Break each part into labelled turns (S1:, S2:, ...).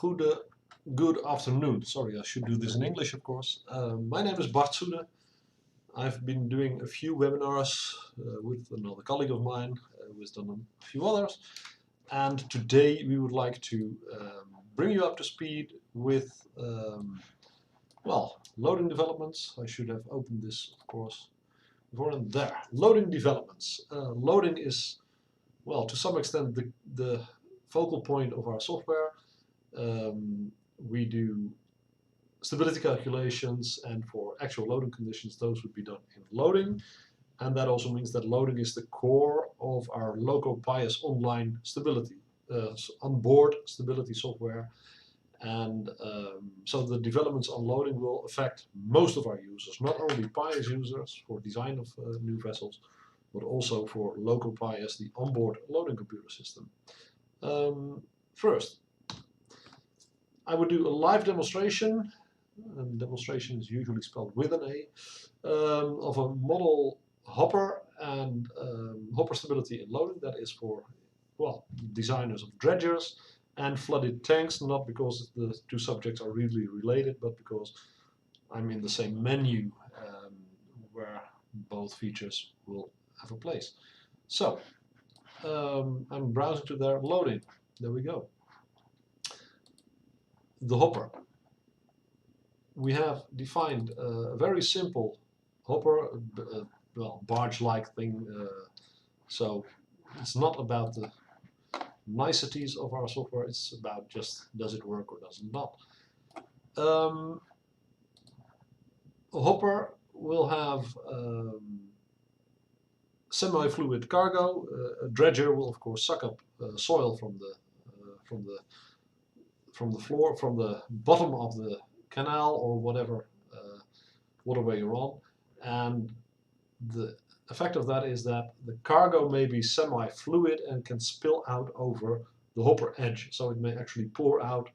S1: Good afternoon. Sorry, I should do this in English, of course. My name is Bart Soede. I've been doing a few webinars with another colleague of mine who has done a few others. And today we would like to bring you up to speed with, well, loading developments. I should have opened this, of course, before and there. Loading developments. Loading is, well, to some extent the focal point of our software. We do stability calculations, and for actual loading conditions, those would be done in loading. And that also means that loading is the core of our Localized online stability, onboard stability software. And so the developments on loading will affect most of our users, not only PIAS users for design of new vessels, but also for local PIAS, the onboard loading computer system. First, I would do a live demonstration, and demonstration is usually spelled with an A, of a model hopper and hopper stability and loading. That is for, well, designers of dredgers and flooded tanks, not because the two subjects are really related, but because I'm in the same menu where both features will have a place. So I'm browsing to there, loading. There we go. The hopper. We have defined a very simple hopper, well, barge-like thing. So it's not about the niceties of our software, it's about just does it work or does it not. A hopper will have semi-fluid cargo. A dredger will of course suck up soil from the floor, from the bottom of the canal or whatever waterway you're on, and the effect of that is that the cargo may be semi-fluid and can spill out over the hopper edge, so it may actually pour out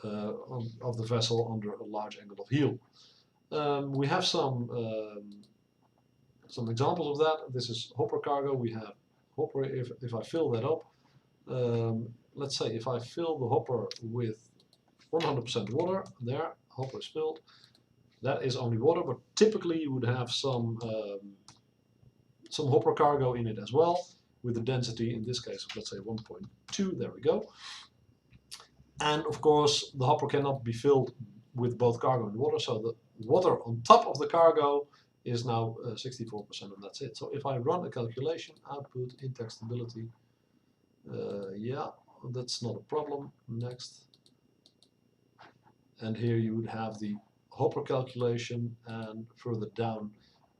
S1: of the vessel under a large angle of heel. We have some examples of that. This is hopper cargo. We have hopper. If I fill that up, let's say if I fill the hopper with 100% water, there, hopper is filled. That is only water, but typically you would have some hopper cargo in it as well, with a density, in this case, of let's say 1.2, there we go. And of course, the hopper cannot be filled with both cargo and water, so the water on top of the cargo is now 64%, and that's it. So if I run a calculation, output, intact stability, yeah, that's not a problem. Next. And here you would have the hopper calculation, and further down,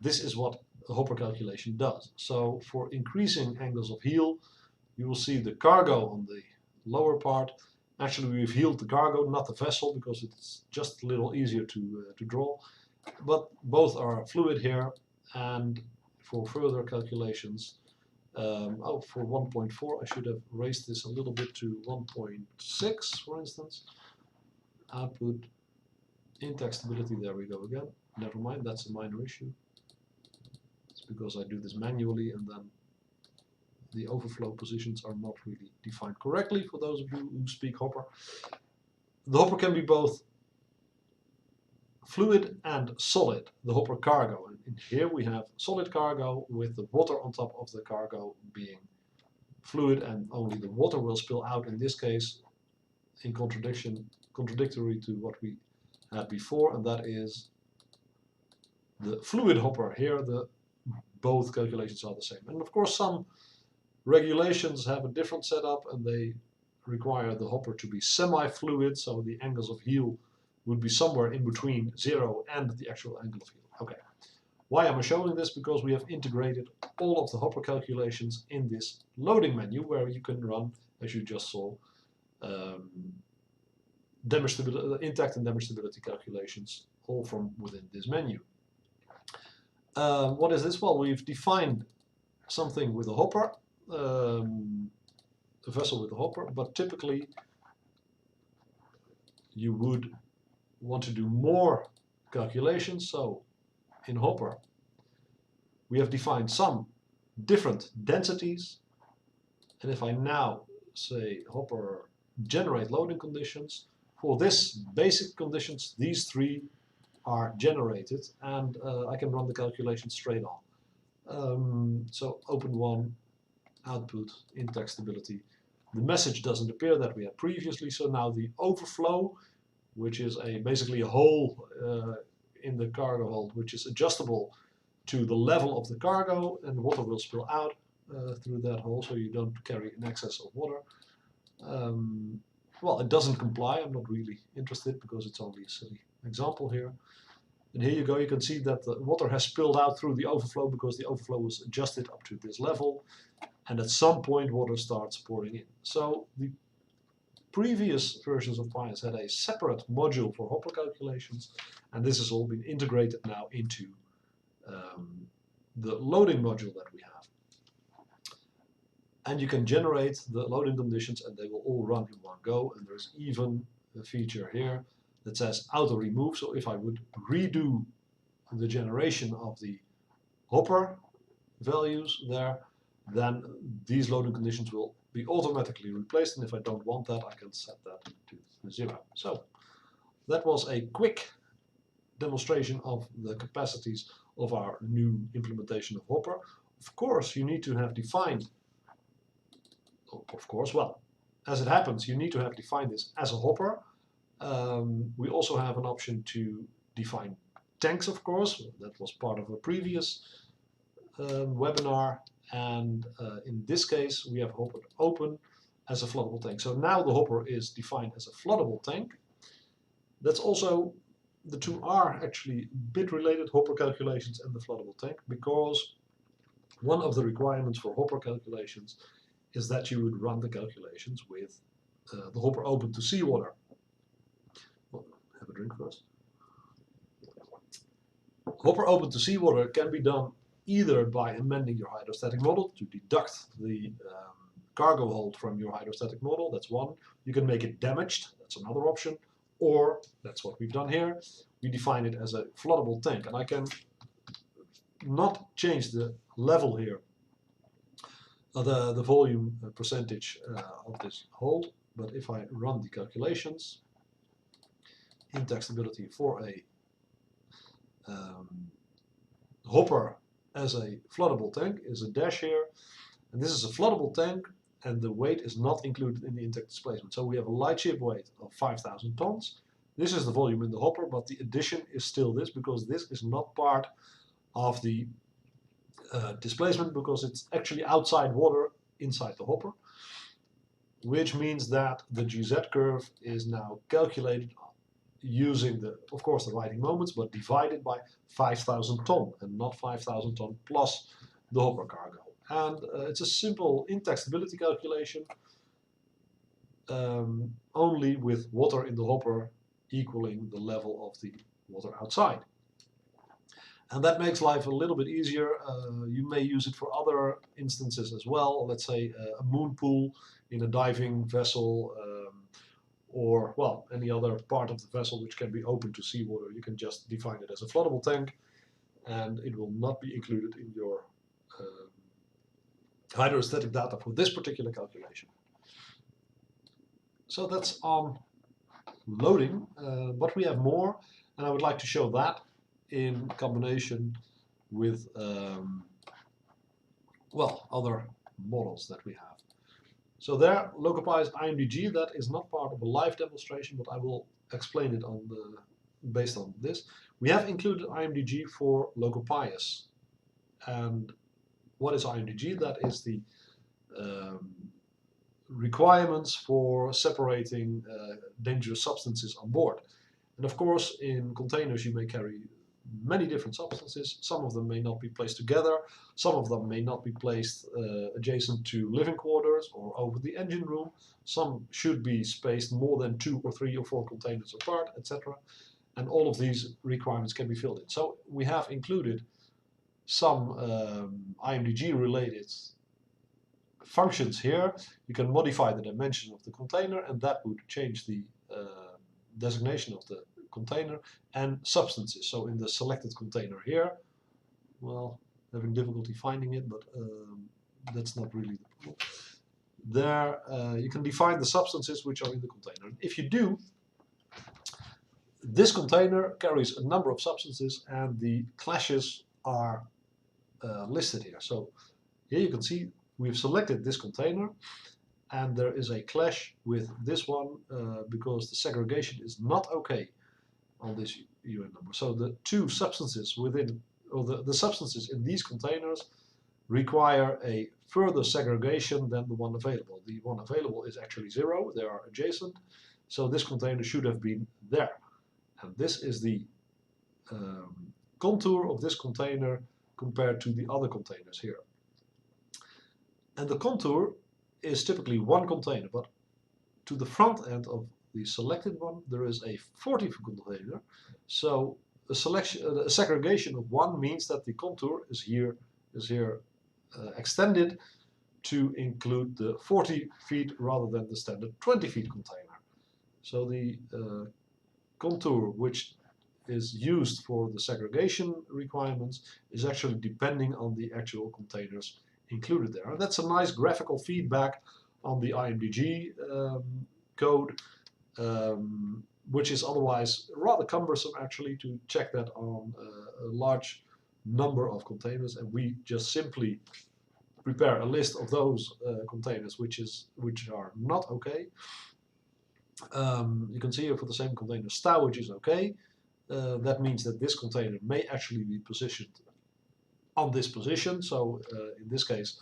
S1: this is what a hopper calculation does. So for increasing angles of heel, you will see the cargo on the lower part. Actually, we've heeled the cargo, not the vessel, because it's just a little easier to draw. But both are fluid here, and for further calculations, for 1.4, I should have raised this a little bit to 1.6, for instance. Output, intact stability, there we go again. Never mind, that's a minor issue. It's because I do this manually and then the overflow positions are not really defined correctly for those of you who speak hopper. The hopper can be both fluid and solid, the hopper cargo. And in here we have solid cargo with the water on top of the cargo being fluid, and only the water will spill out in this case, in contradictory to what we had before, and that is the fluid hopper. Here both calculations are the same, and of course some regulations have a different setup and they require the hopper to be semi-fluid, so the angles of heel would be somewhere in between 0 and the actual angle of heel. Okay, why am I showing this? Because we have integrated all of the hopper calculations in this loading menu, where you can run, as you just saw, intact and damage stability calculations, all from within this menu. What is this? Well, we've defined something with a hopper, a vessel with a hopper, but typically you would want to do more calculations. So in hopper, we have defined some different densities, and if I now say hopper generate loading conditions. For this basic conditions, these three are generated, and I can run the calculation straight on. So open one, output, in-text stability. The message doesn't appear that we had previously, so now the overflow, which is basically a hole in the cargo hold, which is adjustable to the level of the cargo, and water will spill out through that hole, so you don't carry an excess of water. Well, it doesn't comply. I'm not really interested because it's only a silly example here. And here you go, you can see that the water has spilled out through the overflow because the overflow was adjusted up to this level, and at some point water starts pouring in. So the previous versions of Pius had a separate module for hopper calculations, and this has all been integrated now into the loading module that we have. And you can generate the loading conditions and they will all run in one go, and there's even a feature here that says auto remove. So if I would redo the generation of the hopper values there, then these loading conditions will be automatically replaced, and if I don't want that, I can set that to 0. So that was a quick demonstration of the capacities of our new implementation of hopper. Of course, you need to have defined, well, as it happens, you need to have defined this as a hopper. We also have an option to define tanks, of course. That was part of a previous webinar, and in this case we have hopper open as a floodable tank. So now the hopper is defined as a floodable tank. That's also, the two are actually bit related, hopper calculations and the floodable tank, because one of the requirements for hopper calculations is that you would run the calculations with the hopper open to seawater. Well, have a drink first. Hopper open to seawater can be done either by amending your hydrostatic model to deduct the cargo hold from your hydrostatic model, that's one. You can make it damaged, that's another option, or, that's what we've done here, we define it as a floodable tank. And I can not change the level here, the volume percentage of this hold, but if I run the calculations, in-text stability for a hopper as a floodable tank is a dash here, and this is a floodable tank, and the weight is not included in the in-text displacement. So we have a light ship weight of 5,000 tons. This is the volume in the hopper, but the addition is still this, because this is not part of the displacement, because it's actually outside water inside the hopper, which means that the GZ curve is now calculated using of course the riding moments, but divided by 5,000 ton, and not 5,000 ton plus the hopper cargo. And it's a simple in-text stability calculation, only with water in the hopper equaling the level of the water outside. And that makes life a little bit easier. You may use it for other instances as well. Let's say a moon pool in a diving vessel, or, well, any other part of the vessel which can be open to seawater. You can just define it as a floodable tank, and it will not be included in your hydrostatic data for this particular calculation. So that's on loading, but we have more, and I would like to show that in combination with well, other models that we have. So there, Localized IDG, that is not part of a live demonstration, but I will explain it on based on this. We have included IMDG for Localized. And what is IMDG? That is the requirements for separating dangerous substances on board. And of course, in containers you may carry many different substances. Some of them may not be placed together, some of them may not be placed adjacent to living quarters or over the engine room, some should be spaced more than 2 or 3 or 4 containers apart, etc. And all of these requirements can be filled in. So we have included some IMDG related functions here. You can modify the dimension of the container, and that would change the designation of the container and substances. So in the selected container here, well, having difficulty finding it, but that's not really the problem. there you can define the substances which are in the container. If you do, this container carries a number of substances and the clashes are listed here. So here you can see we've selected this container and there is a clash with this one because the segregation is not okay on this UN number. So the two substances within, or the substances in these containers require a further segregation than the one available. The one available is actually 0, they are adjacent, so this container should have been there. And this is the contour of this container compared to the other containers here. And the contour is typically one container, but to the front end of the selected one there is a 40 container. So a segregation of 1 means that the contour is here extended to include the 40 feet rather than the standard 20 feet container. So the contour which is used for the segregation requirements is actually depending on the actual containers included there. And that's a nice graphical feedback on the IMDG code, which is otherwise rather cumbersome actually to check that on a large number of containers, and we just simply prepare a list of those containers which are not okay. You can see here for the same container stowage is okay. That means that this container may actually be positioned on this position, so in this case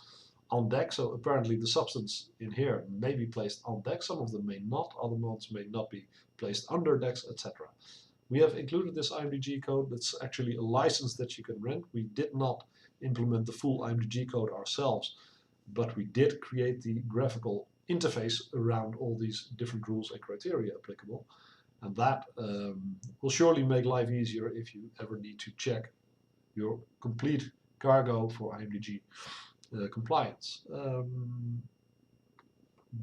S1: on deck. So apparently the substance in here may be placed on deck, some of them may not, other ones may not be placed under decks, etc. We have included this IMDG code. That's actually a license that you can rent. We did not implement the full IMDG code ourselves, but we did create the graphical interface around all these different rules and criteria applicable. And that will surely make life easier if you ever need to check your complete cargo for IMDG compliance.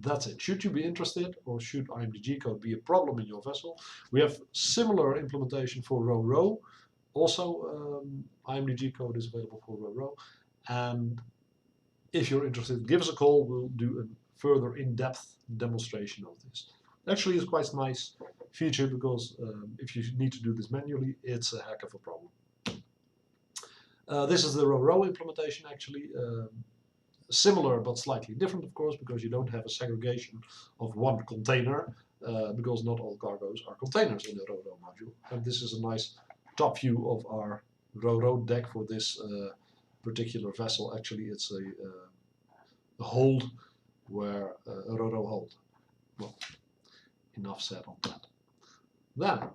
S1: That's it. Should you be interested, or should IMDG code be a problem in your vessel? We have similar implementation for row-row. Also, IMDG code is available for row-row. And if you're interested, give us a call. We'll do a further in-depth demonstration of this. Actually, it's quite a nice feature because if you need to do this manually, it's a heck of a problem. This is the row-row implementation actually. Similar but slightly different, of course, because you don't have a segregation of one container, because not all cargoes are containers in the row-row module. And this is a nice top view of our row-row deck for this particular vessel. Actually, it's a hold where a row-row hold. Well, enough said on that. Then,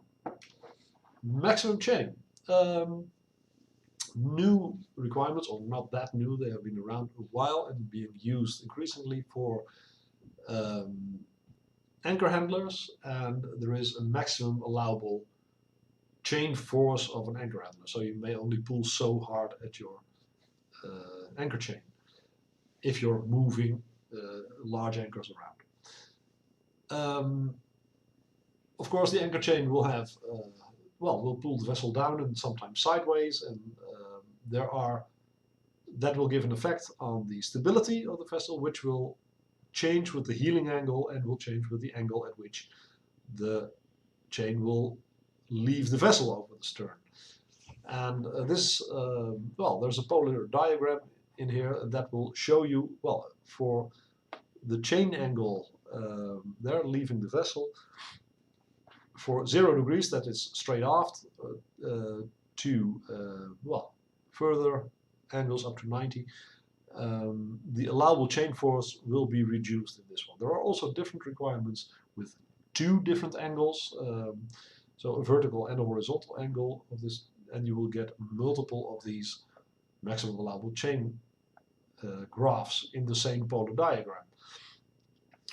S1: maximum chain. New requirements, or not that new, they have been around a while and being used increasingly for anchor handlers, and there is a maximum allowable chain force of an anchor handler. So you may only pull so hard at your anchor chain if you're moving large anchors around. Of course, the anchor chain will have will pull the vessel down and sometimes sideways, and that will give an effect on the stability of the vessel, which will change with the heeling angle and will change with the angle at which the chain will leave the vessel over the stern. And there's a polar diagram in here that will show you, well, for the chain angle there leaving the vessel, for 0 degrees, that is straight aft, to further angles up to 90, the allowable chain force will be reduced in this one. There are also different requirements with 2 different angles, so a vertical and a horizontal angle of this, and you will get multiple of these maximum allowable chain graphs in the same polar diagram.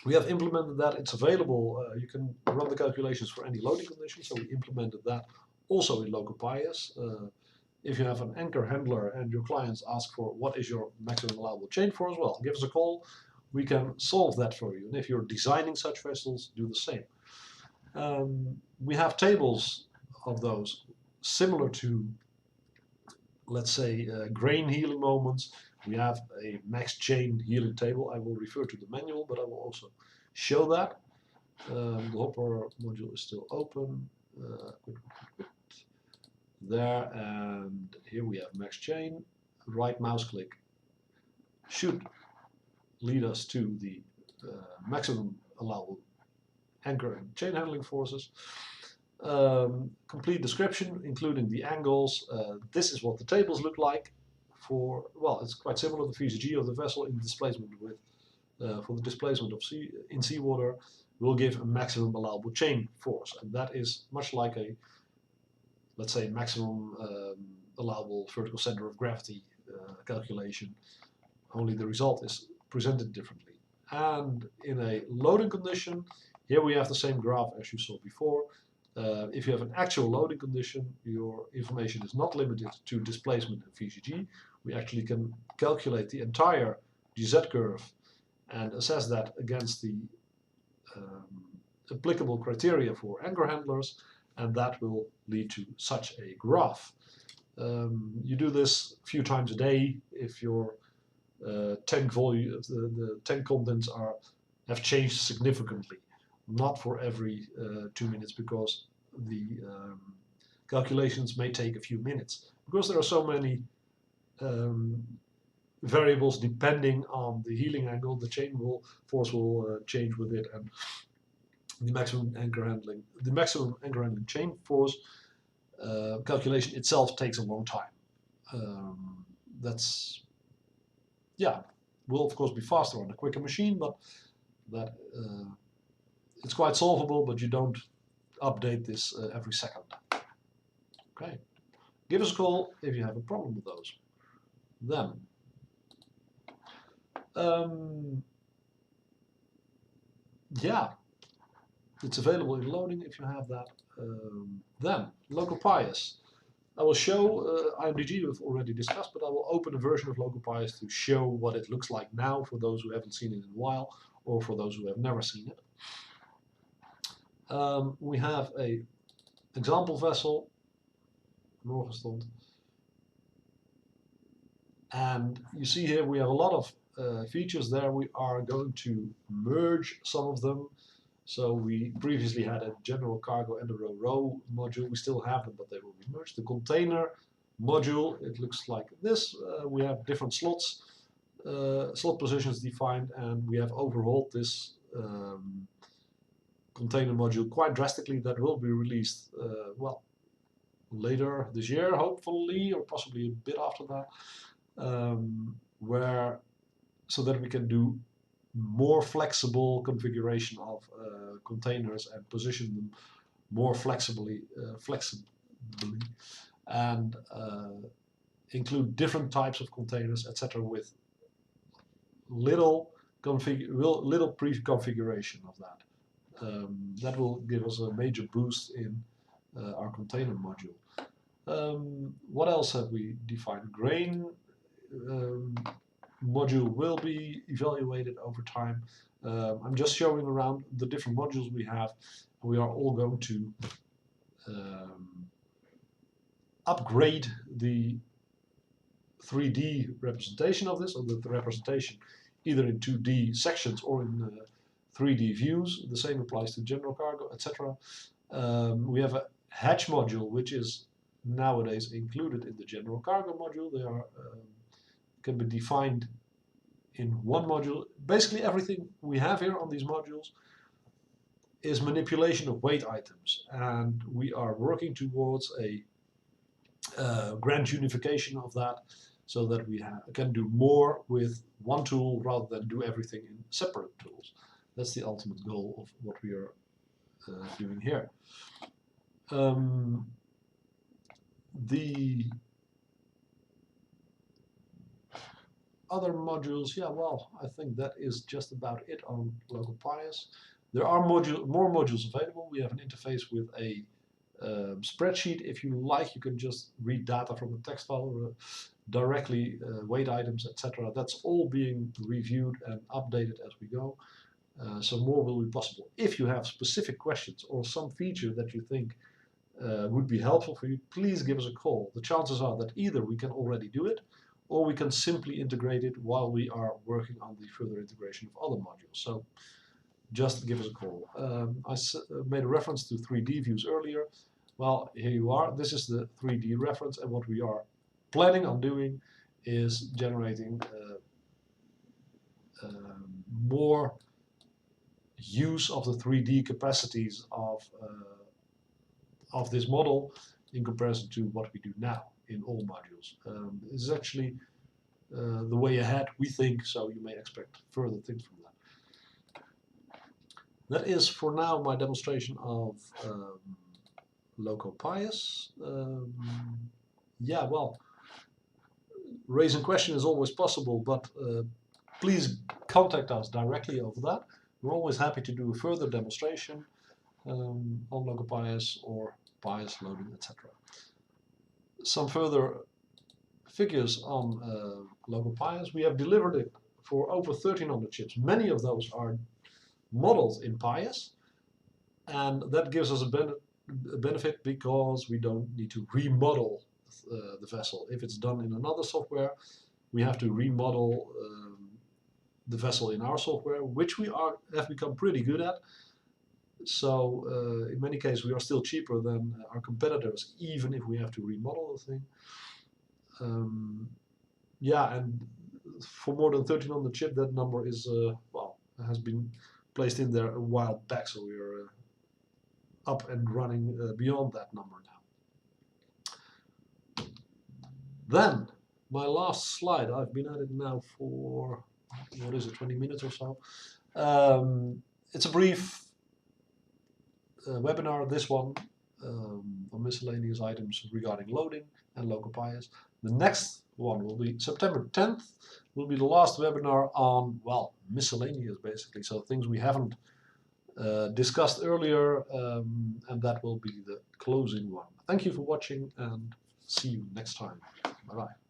S1: We have implemented that. It's available. You can run the calculations for any loading conditions, so we implemented that also in Localized. If you have an anchor handler and your clients ask for what is your maximum allowable chain force, well, give us a call. We can solve that for you. And if you're designing such vessels, do the same. We have tables of those similar to, let's say, grain healing moments, We have a max chain healing table. I will refer to the manual, but I will also show that. The hopper module is still open. Quit. There, and here we have max chain. Right mouse click should lead us to the maximum allowable anchor and chain handling forces. Complete description, including the angles. This is what the tables look like for, well, it's quite similar to the VCG of the vessel in displacement with, for the displacement of in seawater, will give a maximum allowable chain force. And that is much like a, let's say, maximum allowable vertical center of gravity calculation, only the result is presented differently. And in a loading condition, here we have the same graph as you saw before. If you have an actual loading condition, your information is not limited to displacement and VCG. We actually can calculate the entire GZ curve and assess that against the applicable criteria for anchor handlers, and that will lead to such a graph. You do this a few times a day if your tank volume, the tank contents have changed significantly. Not for every 2 minutes, because the calculations may take a few minutes, because there are so many variables depending on the healing angle. The chain force will change with it, and the maximum anchor handling chain force calculation itself takes a long time. That's, yeah, will of course be faster on a quicker machine, but that it's quite solvable, but you don't update this every second. Okay, give us a call if you have a problem with those. Then, yeah, it's available in loading if you have that. Then, local bias. I will show IMDG we've already discussed, but I will open a version of local bias to show what it looks like now for those who haven't seen it in a while, or for those who have never seen it. We have a example vessel, Norgestand, and you see here we have a lot of features there. We are going to merge some of them. So we previously had a general cargo and a row module. We still have them, but they will be merged. The container module, it looks like this. We have different slots, slot positions defined, and we have overhauled this container module quite drastically. That will be released, well, later this year, hopefully, or possibly a bit after that, so that we can do more flexible configuration of containers and position them more flexibly, and include different types of containers, etc., with little pre-configuration of that. That will give us a major boost in our container module. What else have we defined? Grain module will be evaluated over time. I'm just showing around the different modules we have. We are all going to upgrade the 3D representation of this, or the representation either in 2D sections or in 3D views. The same applies to general cargo, etc. We have a hatch module, which is nowadays included in the general cargo module. They are can be defined in one module. Basically everything we have here on these modules is manipulation of weight items, and we are working towards a grand unification of that, so that we can do more with one tool rather than do everything in separate tools. That's the ultimate goal of what we are doing here. The other modules, yeah, well, I think that is just about it on local bias. There are more modules available. We have an interface with a spreadsheet. If you like, you can just read data from a text file directly, weight items, etc. That's all being reviewed and updated as we go. So more will be possible. If you have specific questions or some feature that you think would be helpful for you, please give us a call. The chances are that either we can already do it, or we can simply integrate it while we are working on the further integration of other modules. So just give us a call. I made a reference to 3D views earlier. Well, here you are. This is the 3D reference, and what we are planning on doing is generating more use of the 3D capacities of this model in comparison to what we do now in all modules. This is actually the way ahead, we think, so you may expect further things from that. That is for now my demonstration of Localized. Yeah, well, raising questions is always possible, but please contact us directly over that. We're always happy to do a further demonstration on Localized or bias loading, etc. Some further figures on Localized. We have delivered it for over 1300 chips. Many of those are modeled in bias, and that gives us a benefit because we don't need to remodel the vessel. If it's done in another software, we have to remodel the vessel in our software, which we have become pretty good at. So in many cases we are still cheaper than our competitors, even if we have to remodel the thing. Yeah, and for more than 1300 chip, that number is well, has been placed in there a while back, so we are up and running beyond that number now. Then my last slide. I've been at it now for, what is it, 20 minutes or so. It's a brief webinar, this one, on miscellaneous items regarding loading and local bias. The next one will be September 10th, will be the last webinar on, well, miscellaneous basically, so things we haven't discussed earlier, and that will be the closing one. Thank you for watching and see you next time. Bye bye.